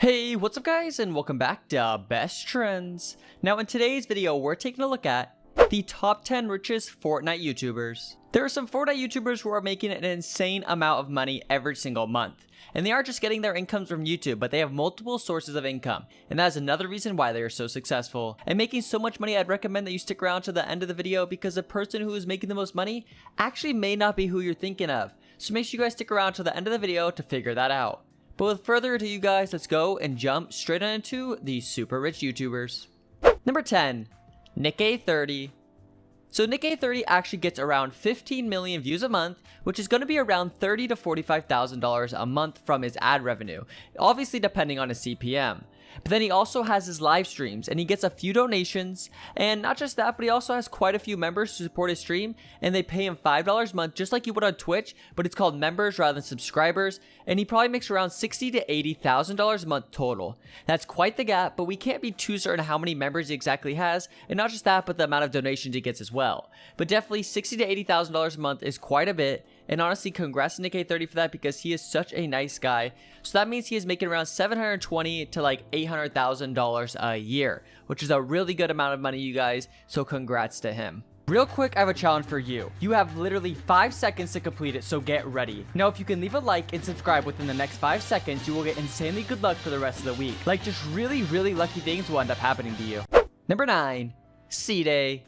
Hey, what's up guys, and welcome back to Best Trends. Now in today's video, we're taking a look at the top 10 richest Fortnite YouTubers. There are some Fortnite YouTubers who are making an insane amount of money every single month. And they aren't just getting their incomes from YouTube, but they have multiple sources of income. And that is another reason why they are so successful. And making so much money, I'd recommend that you stick around to the end of the video because the person who is making the most money actually may not be who you're thinking of. So make sure you guys stick around to the end of the video to figure that out. But with further ado, you guys, let's go and jump straight on into the super rich YouTubers. Number 10, Nick-A30. So Nick-A30 actually gets around 15 million views a month, which is going to be around $30,000 to $45,000 a month from his ad revenue, obviously depending on his CPM. But then he also has his live streams and he gets a few donations, and not just that, but he also has quite a few members to support his stream, and they pay him $5 a month just like you would on Twitch, but it's called members rather than subscribers, and he probably makes around $60,000 to $80,000 a month total. That's quite the gap, but we can't be too certain how many members he exactly has, and not just that, but the amount of donations he gets as well. But definitely $60,000 to $80,000 a month is quite a bit. And honestly, congrats to Nick-A30 for that because he is such a nice guy. So that means he is making around $720,000 to like $800,000 a year, which is a really good amount of money, you guys. So congrats to him. Real quick, I have a challenge for you. You have literally 5 seconds to complete it, so get ready. Now, if you can leave a like and subscribe within the next 5 seconds, you will get insanely good luck for the rest of the week. Like, just really lucky things will end up happening to you. Number 9, Ceeday.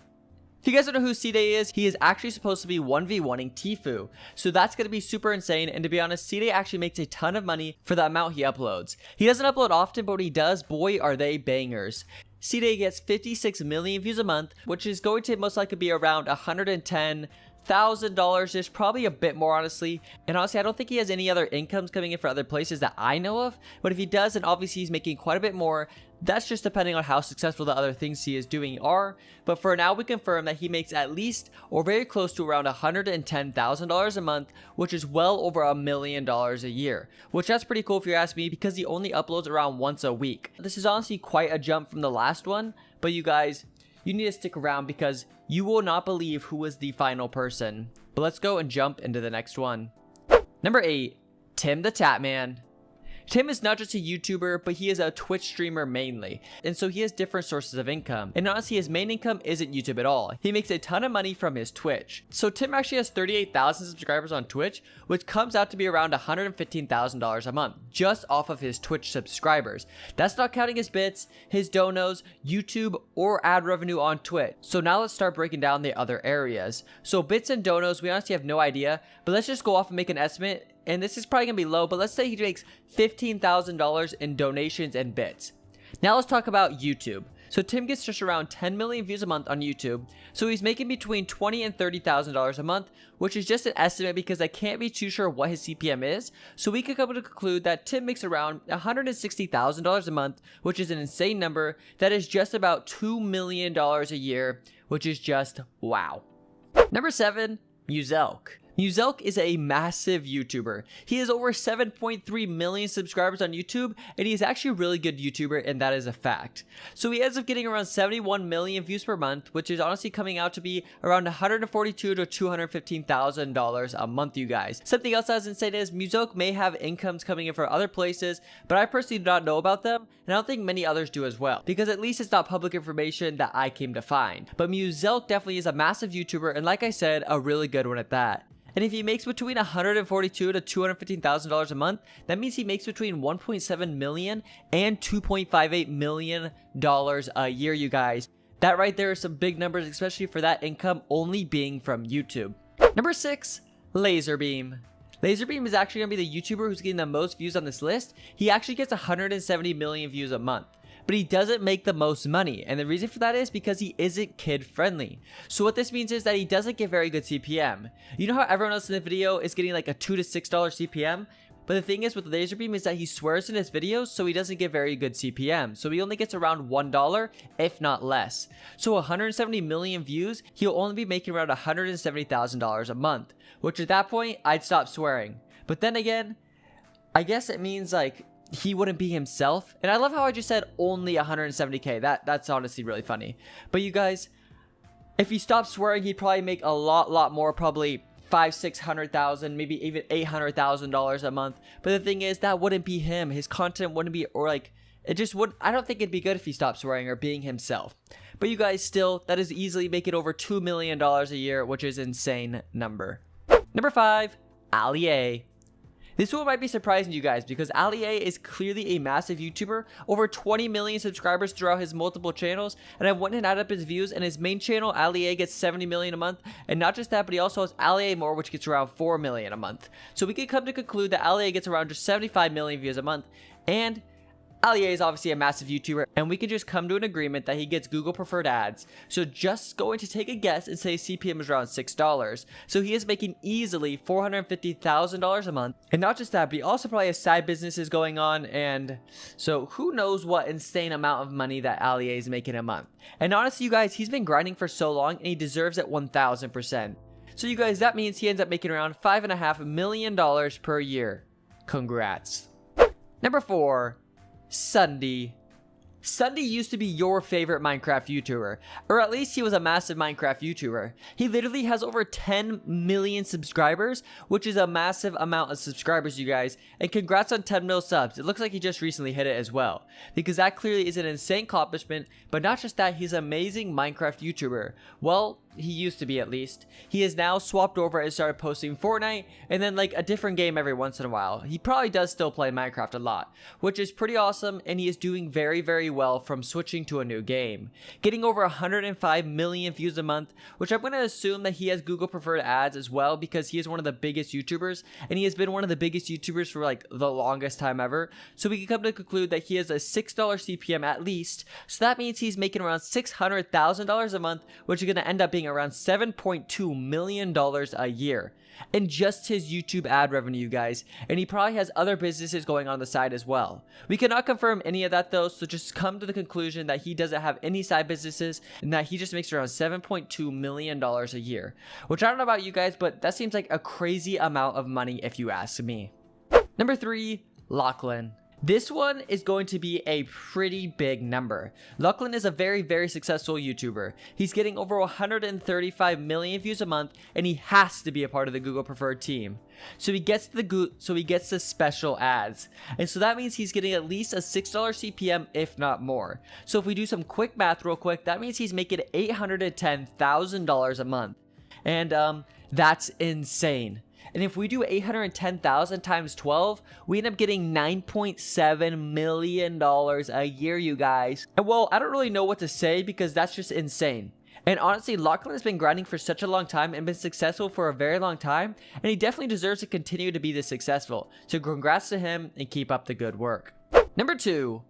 If you guys don't know who Ceeday is, he is actually supposed to be 1v1ing Tfue. So that's going to be super insane, and to be honest, Ceeday actually makes a ton of money for the amount he uploads. He doesn't upload often, but when he does, boy are they bangers. Ceeday gets 56 million views a month, which is going to most likely be around $110,000-ish, probably a bit more honestly. And honestly, I don't think he has any other incomes coming in for other places that I know of, but if he does, then obviously he's making quite a bit more. That's just depending on how successful the other things he is doing are, but for now we confirm that he makes at least or very close to around $110,000 a month, which is well over $1 million a year, which that's pretty cool if you ask me because he only uploads around once a week. This is honestly quite a jump from the last one, but you guys, you need to stick around because you will not believe who was the final person. But let's go and jump into the next one. Number 8, Tim the Tatman. Tim is not just a YouTuber, but he is a Twitch streamer mainly, and so he has different sources of income. And honestly, his main income isn't YouTube at all. He makes a ton of money from his Twitch. So Tim actually has 38,000 subscribers on Twitch, which comes out to be around $115,000 a month, just off of his Twitch subscribers. That's not counting his bits, his donos, YouTube, or ad revenue on Twitch. So now let's start breaking down the other areas. So bits and donos, we honestly have no idea, but let's just go off and make an estimate. And this is probably going to be low, but let's say he makes $15,000 in donations and bits. Now let's talk about YouTube. So Tim gets just around 10 million views a month on YouTube. So he's making between $20,000 and $30,000 a month, which is just an estimate because I can't be too sure what his CPM is. So we could come to conclude that Tim makes around $160,000 a month, which is an insane number. That is just about $2 million a year, which is just wow. Number 7, Muzelk. Muzelk is a massive YouTuber. He has over 7.3 million subscribers on YouTube, and he's actually a really good YouTuber, and that is a fact. So he ends up getting around 71 million views per month, which is honestly coming out to be around $142,000 to $215,000 a month, you guys. Something else that's insane is Muzelk may have incomes coming in from other places, but I personally do not know about them, and I don't think many others do as well, because at least it's not public information that I came to find. But Muzelk definitely is a massive YouTuber, and like I said, a really good one at that. And if he makes between $142,000 to $215,000 a month, that means he makes between $1.7 million and $2.58 million a year, you guys. That right there is some big numbers, especially for that income only being from YouTube. Number 6, LazarBeam. LazarBeam is actually going to be the YouTuber who's getting the most views on this list. He actually gets 170 million views a month. But he doesn't make the most money, and the reason for that is because he isn't kid friendly. So what this means is that he doesn't get very good CPM. You know how everyone else in the video is getting like a $2 to $6 CPM? But the thing is with LazarBeam is that he swears in his videos, so he doesn't get very good CPM. So he only gets around $1, if not less. So 170 million views, he'll only be making around $170,000 a month, which at that point, I'd stop swearing. But then again, I guess it means like he wouldn't be himself. And I love how I just said only 170K. That's honestly really funny. But you guys, if he stopped swearing, he'd probably make a lot more, probably $500,000, maybe even $800,000 a month. But the thing is, that wouldn't be him. His content wouldn't be, or like, it just would. I don't think it'd be good if he stopped swearing or being himself. But you guys, still, that is easily making over $2 million a year, which is an insane number. Number 5, Ali A. This one might be surprising to you guys because Ali A is clearly a massive YouTuber, over 20 million subscribers throughout his multiple channels, and I went and added up his views, and his main channel, Ali A, gets 70 million a month, and not just that, but he also has Ali A More, which gets around 4 million a month. So we can come to conclude that Ali A gets around just 75 million views a month, and Ali A is obviously a massive YouTuber, and we can just come to an agreement that he gets Google preferred ads. So just going to take a guess and say CPM is around $6. So he is making easily $450,000 a month. And not just that, but he also probably has side businesses going on, and so who knows what insane amount of money that Ali A is making a month. And honestly, you guys, he's been grinding for so long, and he deserves it 1000%. So you guys, that means he ends up making around $5.5 million per year. Congrats. Number 4. Sunday. Sunday used to be your favorite Minecraft YouTuber, or at least he was a massive Minecraft YouTuber. He literally has over 10 million subscribers, which is a massive amount of subscribers, you guys, and congrats on 10 mil subs. It looks like he just recently hit it as well, because that clearly is an insane accomplishment. But not just that, he's an amazing Minecraft YouTuber. Well, he used to be, at least. He has now swapped over and started posting Fortnite and then like a different game every once in a while. He probably does still play Minecraft a lot, which is pretty awesome, and he is doing very, very well from switching to a new game. Getting over 105 million views a month, which I'm going to assume that he has Google preferred ads as well, because he is one of the biggest YouTubers, and he has been one of the biggest YouTubers for like the longest time ever. So we can come to conclude that he has a $6 CPM at least. So that means he's making around $600,000 a month, which is going to end up being around $7.2 million a year in just his YouTube ad revenue, you guys. And he probably has other businesses going on the side as well. We cannot confirm any of that though, so just come to the conclusion that he doesn't have any side businesses and that he just makes around $7.2 million a year, which I don't know about you guys, but that seems like a crazy amount of money if you ask me. Number 3, Lachlan. This one is going to be a pretty big number. Lachlan is a very, very successful YouTuber. He's getting over 135 million views a month, and he has to be a part of the Google preferred team. So he gets the special ads, and so that means he's getting at least a $6 CPM, if not more. So if we do some quick math real quick, that means he's making $810,000 a month, and that's insane. And if we do 810,000 times 12, we end up getting $9.7 million a year, you guys. And well, I don't really know what to say because that's just insane. And honestly, Lachlan has been grinding for such a long time and been successful for a very long time, and he definitely deserves to continue to be this successful. So congrats to him and keep up the good work. Number 2,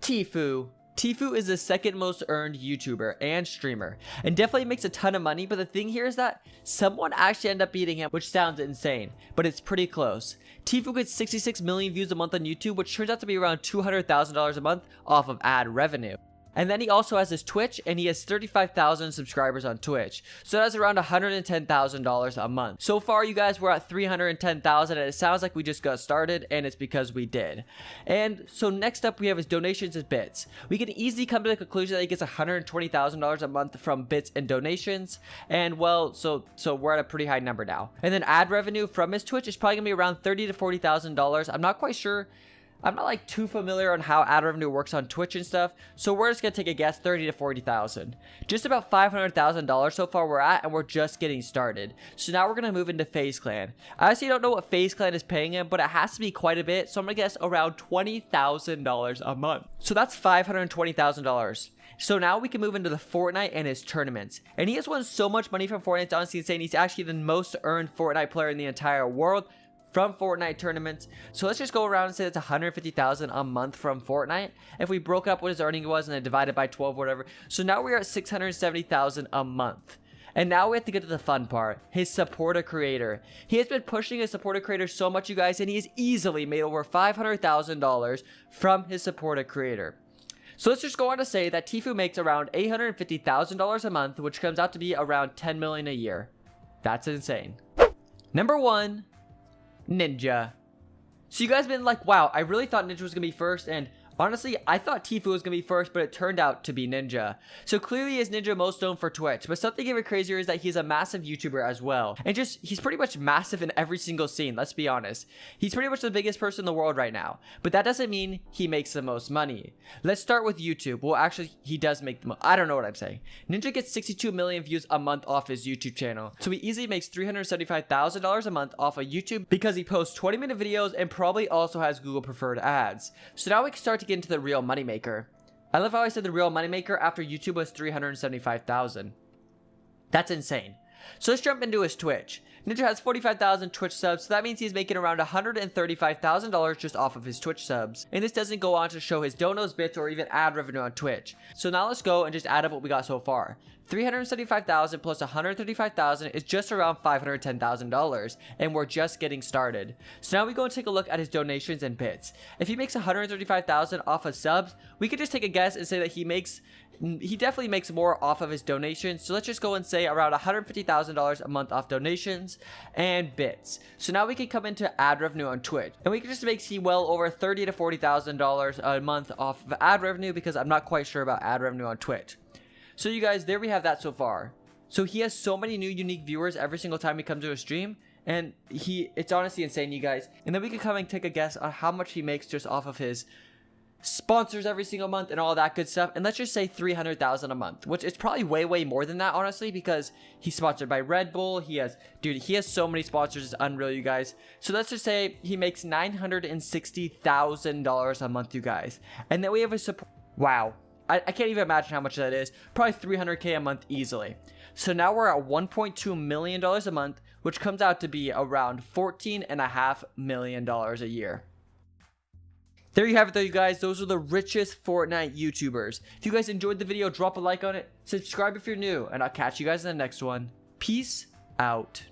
Tfue. Tfue is the second most earned YouTuber and streamer, and definitely makes a ton of money, but the thing here is that someone actually ended up beating him, which sounds insane, but it's pretty close. Tfue gets 66 million views a month on YouTube, which turns out to be around $200,000 a month off of ad revenue. And then he also has his Twitch, and he has 35,000 subscribers on Twitch. So that's around $110,000 a month. So far, you guys, we're at 310,000, and it sounds like we just got started, and it's because we did. And so next up, we have his donations and bits. We can easily come to the conclusion that he gets $120,000 a month from bits and donations. And well, so we're at a pretty high number now. And then ad revenue from his Twitch is probably gonna be around $30,000 to $40,000. I'm not quite sure. I'm not like too familiar on how ad revenue works on Twitch and stuff, so we're just gonna take a guess, 30 to 40,000. Just about $500,000 so far we're at, and we're just getting started. So now we're gonna move into FaZe Clan. I honestly don't know what FaZe Clan is paying him, but it has to be quite a bit, so I'm gonna guess around $20,000 a month. So that's $520,000. So now we can move into the Fortnite and his tournaments. And he has won so much money from Fortnite, it's honestly insane. He's actually the most earned Fortnite player in the entire world from Fortnite tournaments. So let's just go around and say that's 150,000 a month from Fortnite. If we broke up what his earning was and then divided by 12 or whatever. So now we're at 670,000 a month. And now we have to get to the fun part, his supporter creator. He has been pushing his supporter creator so much, you guys, and he has easily made over $500,000 from his supporter creator. So let's just go on to say that Tfue makes around $850,000 a month, which comes out to be around 10 million a year. That's insane. Number 1, Ninja. So you guys have been like, wow, I really thought Ninja was gonna be first, and Honestly, I thought Tfue was going to be first, but it turned out to be Ninja. So clearly is Ninja most known for Twitch, but something even crazier is that he's a massive YouTuber as well. And he's pretty much massive in every single scene, let's be honest. He's pretty much the biggest person in the world right now, but that doesn't mean he makes the most money. Let's start with YouTube. Well, actually, he does make the most. I don't know what I'm saying. Ninja gets 62 million views a month off his YouTube channel. So he easily makes $375,000 a month off of YouTube because he posts 20-minute videos and probably also has Google preferred ads. So now we can start to get into the real moneymaker. I love how I said the real moneymaker after YouTube was $375,000. That's insane. So let's jump into his Twitch. Ninja has 45,000 Twitch subs, so that means he's making around $135,000 just off of his Twitch subs. And this doesn't go on to show his donos, bits, or even ad revenue on Twitch. So now let's go and just add up what we got so far. 375,000 plus 135,000 is just around $510,000, and we're just getting started. So now we go and take a look at his donations and bits. If he makes 135,000 off of subs, we could just take a guess and say that he definitely makes more off of his donations. So let's just go and say around $150,000 a month off donations and bits. So now we can come into ad revenue on Twitch, and we can just make well over $30,000 to $40,000 a month off of ad revenue, because I'm not quite sure about ad revenue on Twitch. So you guys, there we have that so far. So he has so many new unique viewers every single time he comes to a stream, and it's honestly insane, you guys. And then we can come and take a guess on how much he makes just off of his sponsors every single month and all that good stuff. And let's just say 300,000 a month, which is probably way more than that, honestly, because he's sponsored by Red Bull. He has so many sponsors, it's unreal, you guys. So let's just say he makes $960,000 a month, you guys. And then we have a support. Wow. I can't even imagine how much that is. Probably 300K a month easily. So now we're at $1.2 million a month, which comes out to be around $14.5 million a year. There you have it though, you guys. Those are the richest Fortnite YouTubers. If you guys enjoyed the video, drop a like on it. Subscribe if you're new, and I'll catch you guys in the next one. Peace out.